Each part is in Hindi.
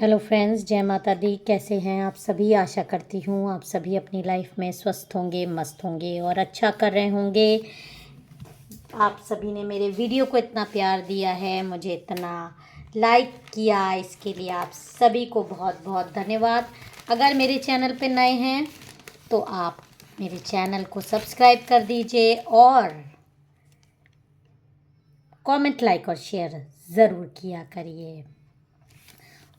हेलो फ्रेंड्स, जय माता दी। कैसे हैं आप सभी? आशा करती हूँ आप सभी अपनी लाइफ में स्वस्थ होंगे, मस्त होंगे और अच्छा कर रहे होंगे। आप सभी ने मेरे वीडियो को इतना प्यार दिया है, मुझे इतना लाइक किया, इसके लिए आप सभी को बहुत बहुत धन्यवाद। अगर मेरे चैनल पे नए हैं तो आप मेरे चैनल को सब्सक्राइब कर दीजिए और कमेंट, लाइक और शेयर ज़रूर किया करिए।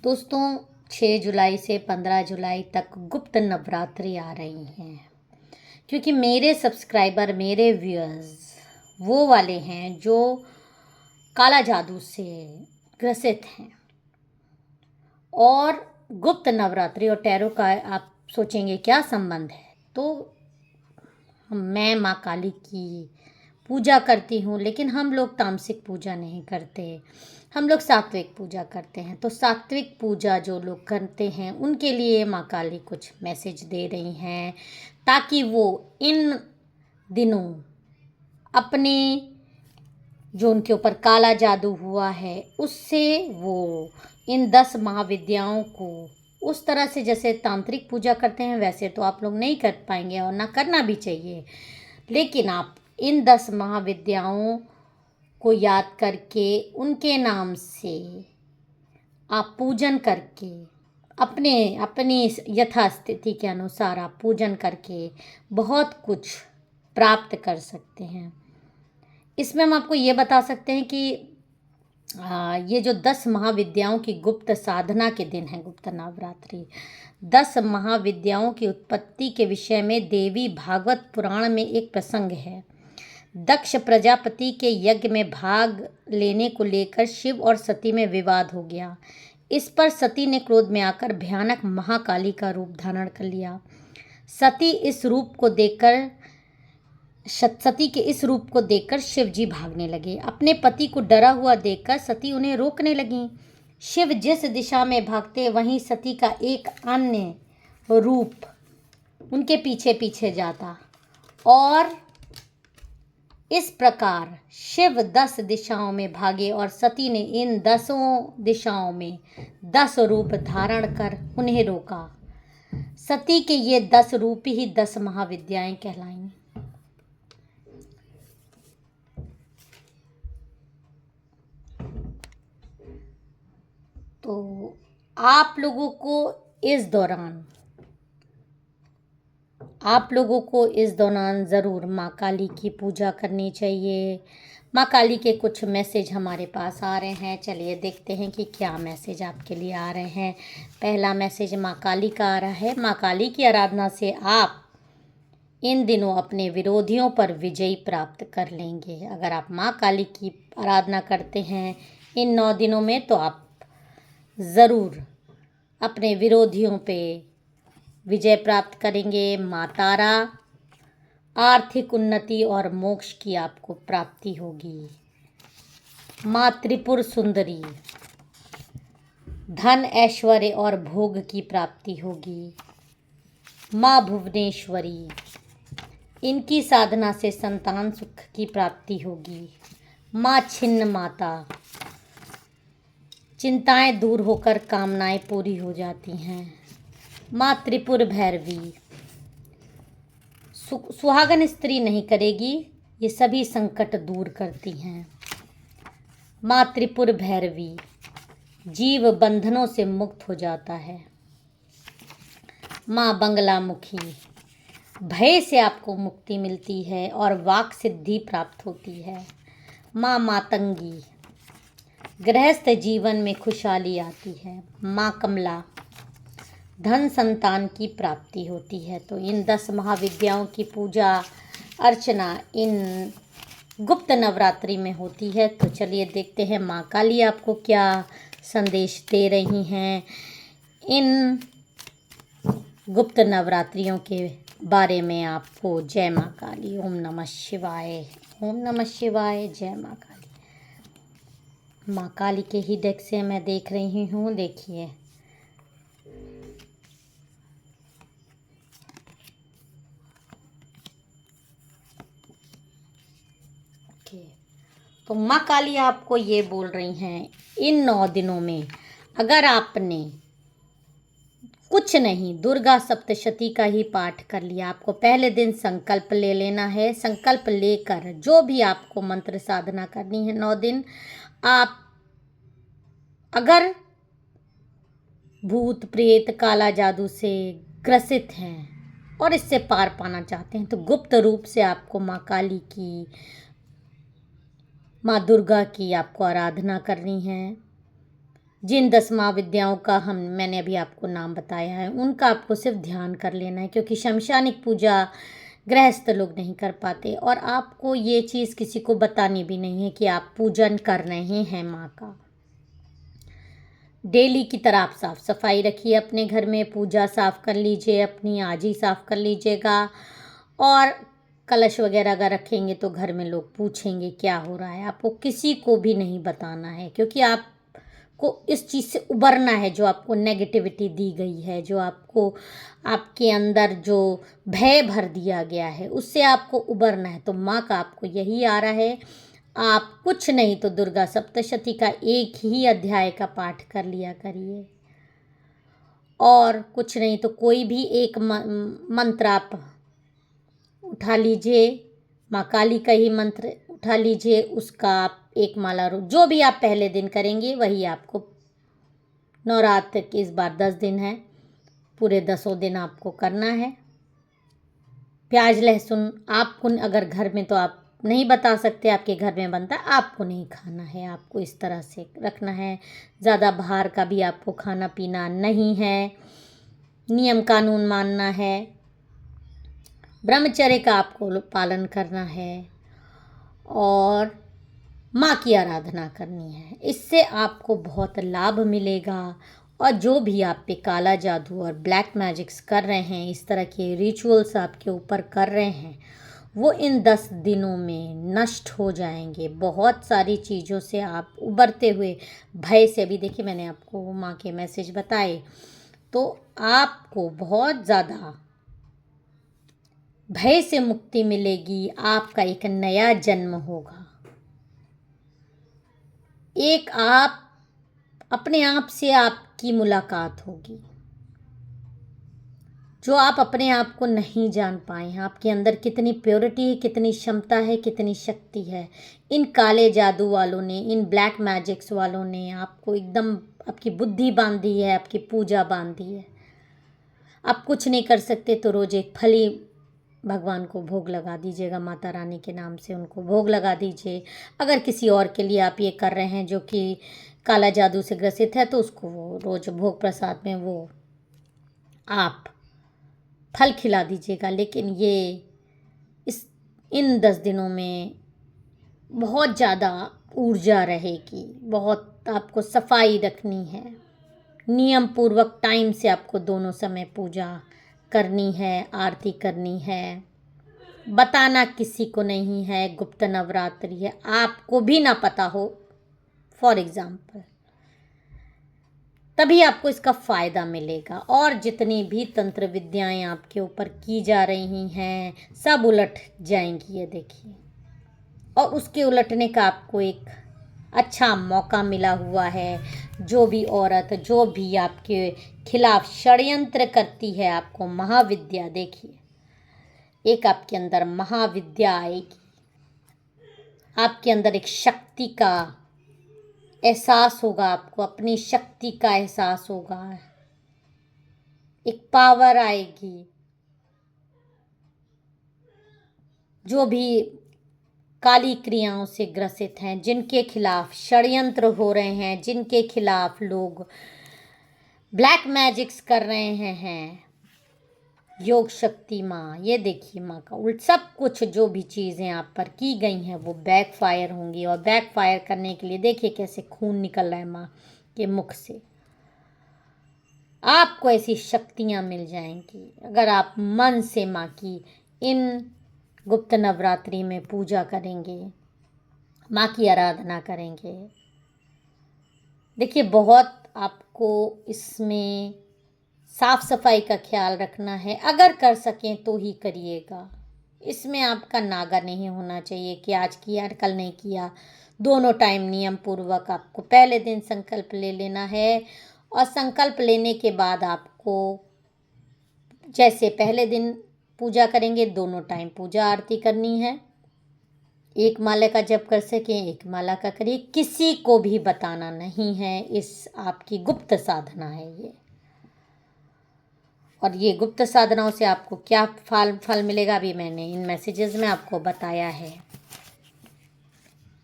दोस्तों, 6 जुलाई से 15 जुलाई तक गुप्त नवरात्रि आ रही हैं, क्योंकि मेरे सब्सक्राइबर, मेरे व्यूअर्स वो वाले हैं जो काला जादू से ग्रसित हैं। और गुप्त नवरात्रि और टैरो का आप सोचेंगे क्या संबंध है, तो मैं माँ काली की पूजा करती हूँ, लेकिन हम लोग तामसिक पूजा नहीं करते, हम लोग सात्विक पूजा करते हैं। तो सात्विक पूजा जो लोग करते हैं उनके लिए माँ काली कुछ मैसेज दे रही हैं, ताकि वो इन दिनों अपने जो उनके ऊपर काला जादू हुआ है उससे वो इन 10 महाविद्याओं को उस तरह से, जैसे तांत्रिक पूजा करते हैं वैसे तो आप लोग नहीं कर पाएंगे और ना करना भी चाहिए, लेकिन आप इन 10 महाविद्याओं को याद करके उनके नाम से आप पूजन करके अपनी यथास्थिति के अनुसार आप पूजन करके बहुत कुछ प्राप्त कर सकते हैं। इसमें हम आपको ये बता सकते हैं कि ये जो 10 महाविद्याओं की गुप्त साधना के दिन है, गुप्त नवरात्रि, 10 महाविद्याओं की उत्पत्ति के विषय में देवी भागवत पुराण में एक प्रसंग है। दक्ष प्रजापति के यज्ञ में भाग लेने को लेकर शिव और सती में विवाद हो गया। इस पर सती ने क्रोध में आकर भयानक महाकाली का रूप धारण कर लिया। सती के इस रूप को देखकर शिव जी भागने लगे। अपने पति को डरा हुआ देखकर सती उन्हें रोकने लगी। शिव जिस दिशा में भागते वहीं सती का एक अन्य रूप उनके पीछे पीछे जाता और इस प्रकार शिव 10 दिशाओं में भागे और सती ने इन 10 दिशाओं में 10 रूप धारण कर उन्हें रोका। सती के ये 10 रूप ही 10 महाविद्याएं कहलाईं। तो आप लोगों को इस दौरान ज़रूर माँ काली की पूजा करनी चाहिए। माँ काली के कुछ मैसेज हमारे पास आ रहे हैं, चलिए देखते हैं कि क्या मैसेज आपके लिए आ रहे हैं। पहला मैसेज माँ काली का आ रहा है। माँ काली की आराधना से आप इन दिनों अपने विरोधियों पर विजय प्राप्त कर लेंगे। अगर आप माँ काली की आराधना करते हैं इन 9 दिनों में तो आप ज़रूर अपने विरोधियों पे विजय प्राप्त करेंगे। माँ तारा, आर्थिक उन्नति और मोक्ष की आपको प्राप्ति होगी। माँ त्रिपुर सुंदरी, धन, ऐश्वर्य और भोग की प्राप्ति होगी। माँ भुवनेश्वरी, इनकी साधना से संतान सुख की प्राप्ति होगी। माँ छिन्न माता, चिंताएं दूर होकर कामनाएं पूरी हो जाती हैं। माँ त्रिपुर भैरवी, सुहागन स्त्री नहीं करेगी, ये सभी संकट दूर करती हैं। माँ त्रिपुर भैरवी, जीव बंधनों से मुक्त हो जाता है। माँ बंगलामुखी, भय से आपको मुक्ति मिलती है और वाक सिद्धि प्राप्त होती है। माँ मातंगी, गृहस्थ जीवन में खुशहाली आती है। माँ कमला, धन संतान की प्राप्ति होती है। तो इन 10 महाविद्याओं की पूजा अर्चना इन गुप्त नवरात्रि में होती है। तो चलिए देखते हैं माँ काली आपको क्या संदेश दे रही हैं इन गुप्त नवरात्रियों के बारे में आपको। जय माँ काली। ओम नमः शिवाय, ओम नमः शिवाय, जय माँ काली। माँ काली के ही डेक से मैं देख रही हूँ, देखिए। तो माँ काली आपको ये बोल रही हैं इन 9 दिनों में अगर आपने कुछ नहीं, दुर्गा सप्तशती का ही पाठ कर लिया। आपको पहले दिन संकल्प ले लेना है। संकल्प लेकर जो भी आपको मंत्र साधना करनी है 9 दिन, आप अगर भूत प्रेत काला जादू से ग्रसित हैं और इससे पार पाना चाहते हैं तो गुप्त रूप से आपको माँ काली की, माँ दुर्गा की आपको आराधना करनी है। जिन 10 महाविद्याओं का मैंने अभी आपको नाम बताया है उनका आपको सिर्फ ध्यान कर लेना है, क्योंकि शमशानिक पूजा गृहस्थ लोग नहीं कर पाते और आपको ये चीज़ किसी को बतानी भी नहीं है कि आप पूजन कर रहे हैं माँ का। डेली की तरह आप साफ सफाई रखिए अपने घर में, पूजा साफ कर लीजिए अपनी, आज ही साफ कर लीजिएगा। और कलश वगैरह अगर रखेंगे तो घर में लोग पूछेंगे क्या हो रहा है, आपको किसी को भी नहीं बताना है, क्योंकि आपको इस चीज़ से उबरना है। जो आपको नेगेटिविटी दी गई है, जो आपको आपके अंदर जो भय भर दिया गया है, उससे आपको उबरना है। तो माँ का आपको यही आ रहा है, आप कुछ नहीं तो दुर्गा सप्तशती का एक ही अध्याय का पाठ कर लिया करिए, और कुछ नहीं तो कोई भी एक मंत्र आप उठा लीजिए, माँ काली का ही मंत्र उठा लीजिए, उसका आप एक माला जो भी आप पहले दिन करेंगे वही आपको नवरात्र के इस बार 10 दिन है, पूरे 10 दिन आपको करना है। प्याज लहसुन आपको अगर घर में तो आप नहीं बता सकते, आपके घर में बनता है, आपको नहीं खाना है, आपको इस तरह से रखना है। ज़्यादा बाहर का भी आपको खाना पीना नहीं है, नियम कानून मानना है, ब्रह्मचर्य का आपको पालन करना है और माँ की आराधना करनी है। इससे आपको बहुत लाभ मिलेगा। और जो भी आप पे काला जादू और ब्लैक मैजिक्स कर रहे हैं, इस तरह के रिचुअल्स आपके ऊपर कर रहे हैं, वो इन 10 दिनों में नष्ट हो जाएंगे। बहुत सारी चीज़ों से आप उबरते हुए, भय से, अभी देखिए मैंने आपको माँ के मैसेज बताए, तो आपको बहुत ज़्यादा भय से मुक्ति मिलेगी। आपका एक नया जन्म होगा, एक आप अपने आप से आपकी मुलाकात होगी, जो आप अपने आप को नहीं जान पाए हैं। आपके अंदर कितनी प्योरिटी है, कितनी क्षमता है, कितनी शक्ति है। इन काले जादू वालों ने, इन ब्लैक मैजिक्स वालों ने आपको एकदम आपकी बुद्धि बांधी है, आपकी पूजा बांधी है। आप कुछ नहीं कर सकते तो रोज एक फली भगवान को भोग लगा दीजिएगा, माता रानी के नाम से उनको भोग लगा दीजिए। अगर किसी और के लिए आप ये कर रहे हैं जो कि काला जादू से ग्रसित है, तो उसको वो रोज भोग प्रसाद में वो आप फल खिला दीजिएगा। लेकिन ये इन 10 दिनों में बहुत ज़्यादा ऊर्जा रहेगी, बहुत आपको सफाई रखनी है, नियम पूर्वक टाइम से आपको दोनों समय पूजा करनी है, आरती करनी है। बताना किसी को नहीं है, गुप्त नवरात्रि है, आपको भी ना पता हो फॉर एग्जाम्पल, तभी आपको इसका फ़ायदा मिलेगा। और जितनी भी तंत्र विद्याएं आपके ऊपर की जा रही हैं सब उलट जाएंगी, ये देखिए। और उसके उलटने का आपको एक अच्छा मौका मिला हुआ है। जो भी औरत, जो भी आपके खिलाफ षड्यंत्र करती है, आपको महाविद्या, देखिए एक आपके अंदर महाविद्या आएगी, आपके अंदर एक शक्ति का एहसास होगा, आपको अपनी शक्ति का एहसास होगा, एक पावर आएगी। जो भी काली क्रियाओं से ग्रसित हैं, जिनके खिलाफ षड्यंत्र हो रहे हैं, जिनके खिलाफ लोग ब्लैक मैजिक्स कर रहे हैं, योग शक्ति माँ, ये देखिए माँ का उल्ट सब कुछ जो भी चीज़ें आप पर की गई हैं वो बैकफायर होंगी। और बैकफायर करने के लिए देखिए कैसे खून निकल रहा है माँ के मुख से। आपको ऐसी शक्तियाँ मिल जाएंगी अगर आप मन से माँ की इन गुप्त नवरात्रि में पूजा करेंगे, माँ की आराधना करेंगे। देखिए बहुत आपको इसमें साफ सफाई का ख्याल रखना है, अगर कर सकें तो ही करिएगा। इसमें आपका नागा नहीं होना चाहिए कि आज किया कल नहीं किया। दोनों टाइम नियम पूर्वक आपको पहले दिन संकल्प ले लेना है और संकल्प लेने के बाद आपको जैसे पहले दिन पूजा करेंगे, दोनों टाइम पूजा आरती करनी है। एक माला का जप कर सकें, एक माला का करिए। किसी को भी बताना नहीं है, इस आपकी गुप्त साधना है ये। और ये गुप्त साधनाओं से आपको क्या फल मिलेगा, अभी मैंने इन मैसेजेस में आपको बताया है।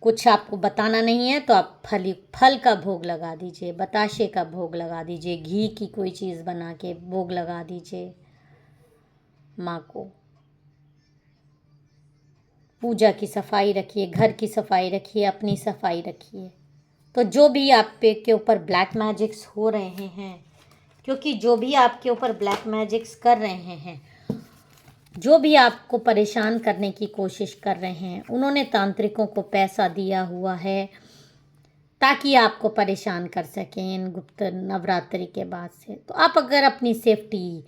कुछ आपको बताना नहीं है तो आप फल का भोग लगा दीजिए, बताशे का भोग लगा दीजिए, घी की कोई चीज़ बना के भोग लगा दीजिए माँ को। पूजा की सफाई रखिए, घर की सफाई रखिए, अपनी सफाई रखिए। तो जो भी आप पे के ऊपर ब्लैक मैजिक्स हो रहे हैं, क्योंकि जो भी आपके ऊपर ब्लैक मैजिक्स कर रहे हैं, जो भी आपको परेशान करने की कोशिश कर रहे हैं, उन्होंने तांत्रिकों को पैसा दिया हुआ है ताकि आपको परेशान कर सकें इन गुप्त नवरात्रि के बाद से। तो आप अगर अपनी सेफ्टी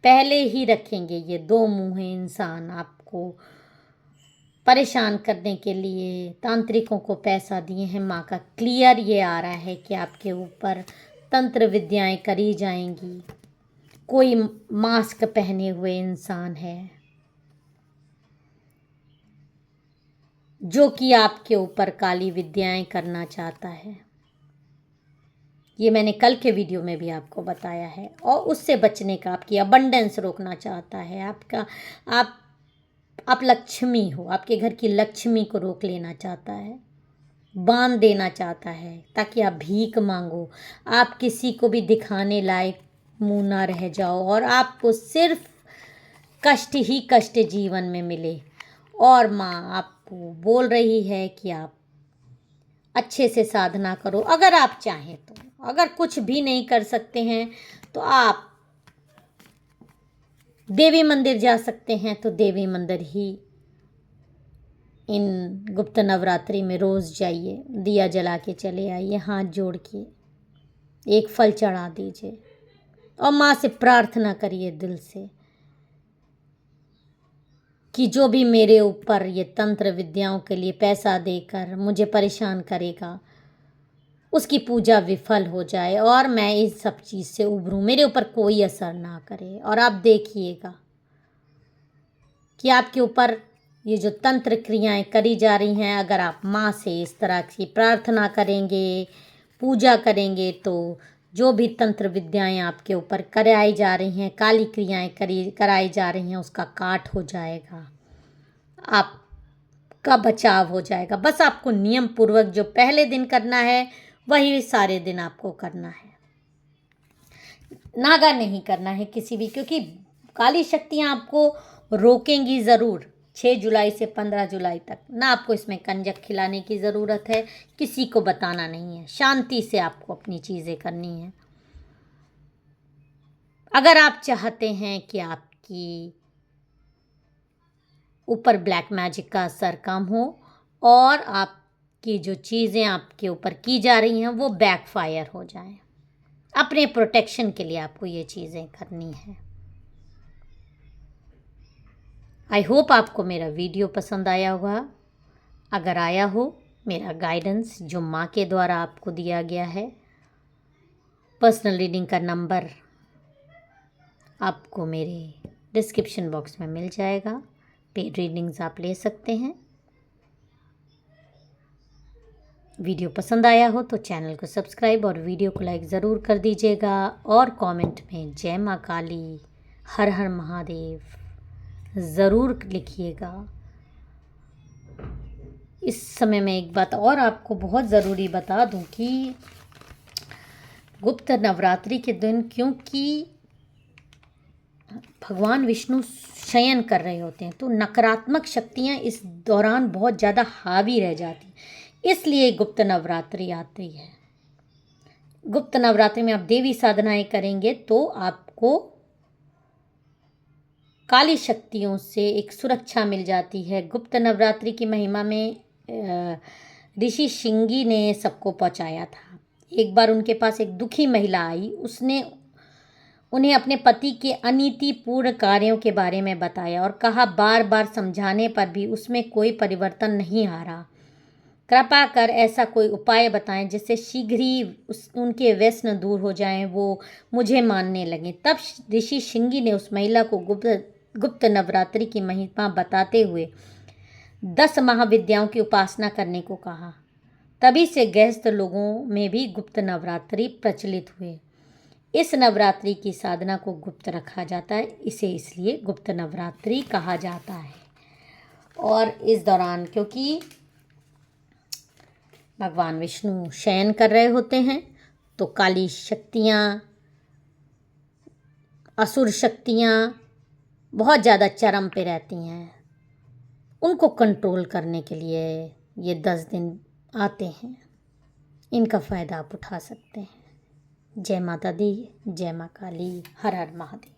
पहले ही रखेंगे, ये दो मुँहे इंसान आपको परेशान करने के लिए तांत्रिकों को पैसा दिए हैं, माँ का क्लियर ये आ रहा है कि आपके ऊपर तंत्र विद्याएं करी जाएंगी। कोई मास्क पहने हुए इंसान है जो कि आपके ऊपर काली विद्याएं करना चाहता है। ये मैंने कल के वीडियो में भी आपको बताया है। और उससे बचने का, आपकी अबंडेंस रोकना चाहता है। आप लक्ष्मी हो, आपके घर की लक्ष्मी को रोक लेना चाहता है, बांध देना चाहता है ताकि आप भीख मांगो, आप किसी को भी दिखाने लायक मुँह ना रह जाओ और आपको सिर्फ कष्ट ही कष्ट जीवन में मिले। और माँ आपको बोल रही है कि आप अच्छे से साधना करो अगर आप चाहें तो। अगर कुछ भी नहीं कर सकते हैं तो आप देवी मंदिर जा सकते हैं, तो देवी मंदिर ही इन गुप्त नवरात्रि में रोज़ जाइए, दिया जला के चले आइए, हाथ जोड़ के एक फल चढ़ा दीजिए और माँ से प्रार्थना करिए दिल से कि जो भी मेरे ऊपर ये तंत्र विद्याओं के लिए पैसा देकर मुझे परेशान करेगा, उसकी पूजा विफल हो जाए और मैं इस सब चीज़ से उभरूं, मेरे ऊपर कोई असर ना करे। और आप देखिएगा कि आपके ऊपर ये जो तंत्र क्रियाएं करी जा रही हैं, अगर आप माँ से इस तरह की प्रार्थना करेंगे, पूजा करेंगे, तो जो भी तंत्र विद्याएं आपके ऊपर कराई जा रही हैं, काली क्रियाएं कराई जा रही हैं, उसका काट हो जाएगा, आपका बचाव हो जाएगा। बस आपको नियम पूर्वक जो पहले दिन करना है वही सारे दिन आपको करना है, नागा नहीं करना है किसी भी, क्योंकि काली शक्तियाँ आपको रोकेंगी ज़रूर 6 जुलाई से 15 जुलाई तक। ना आपको इसमें कंजक खिलाने की ज़रूरत है, किसी को बताना नहीं है, शांति से आपको अपनी चीज़ें करनी है। अगर आप चाहते हैं कि आपकी ऊपर ब्लैक मैजिक का असर कम हो और आपकी जो चीज़ें आपके ऊपर की जा रही हैं वो बैकफायर हो जाएं, अपने प्रोटेक्शन के लिए आपको ये चीज़ें करनी है। आई होप आपको मेरा वीडियो पसंद आया होगा। अगर आया हो, मेरा गाइडेंस जो माँ के द्वारा आपको दिया गया है, पर्सनल रीडिंग का नंबर आपको मेरे डिस्क्रिप्शन बॉक्स में मिल जाएगा। पेड रीडिंग्स आप ले सकते हैं। वीडियो पसंद आया हो तो चैनल को सब्सक्राइब और वीडियो को लाइक ज़रूर कर दीजिएगा और कमेंट में जय माँ काली, हर हर महादेव ज़रूर लिखिएगा। इस समय मैं एक बात और आपको बहुत ज़रूरी बता दूं कि गुप्त नवरात्रि के दिन, क्योंकि भगवान विष्णु शयन कर रहे होते हैं, तो नकारात्मक शक्तियाँ इस दौरान बहुत ज़्यादा हावी रह जाती हैं, इसलिए गुप्त नवरात्रि आती है। गुप्त नवरात्रि में आप देवी साधनाएं करेंगे तो आपको काली शक्तियों से एक सुरक्षा मिल जाती है। गुप्त नवरात्रि की महिमा में ऋषि श्रृंगी ने सबको पहुंचाया था। एक बार उनके पास एक दुखी महिला आई, उसने उन्हें अपने पति के अनीतिपूर्ण कार्यों के बारे में बताया और कहा बार बार समझाने पर भी उसमें कोई परिवर्तन नहीं आ रहा, कृपा कर ऐसा कोई उपाय बताएं जिससे शीघ्र ही उनके व्यसन दूर हो जाएं, वो मुझे मानने लगें। तब ऋषि श्रृंगी ने उस महिला को गुप्त नवरात्रि की महिमा बताते हुए 10 महाविद्याओं की उपासना करने को कहा। तभी से गृहस्थ लोगों में भी गुप्त नवरात्रि प्रचलित हुए। इस नवरात्रि की साधना को गुप्त रखा जाता है, इसे इसलिए गुप्त नवरात्रि कहा जाता है। और इस दौरान क्योंकि भगवान विष्णु शयन कर रहे होते हैं तो काली शक्तियाँ, असुर शक्तियाँ बहुत ज़्यादा चरम पे रहती हैं। उनको कंट्रोल करने के लिए ये 10 दिन आते हैं। इनका फ़ायदा आप उठा सकते हैं। जय माता दी, जय माँ काली, हर हर महादेव।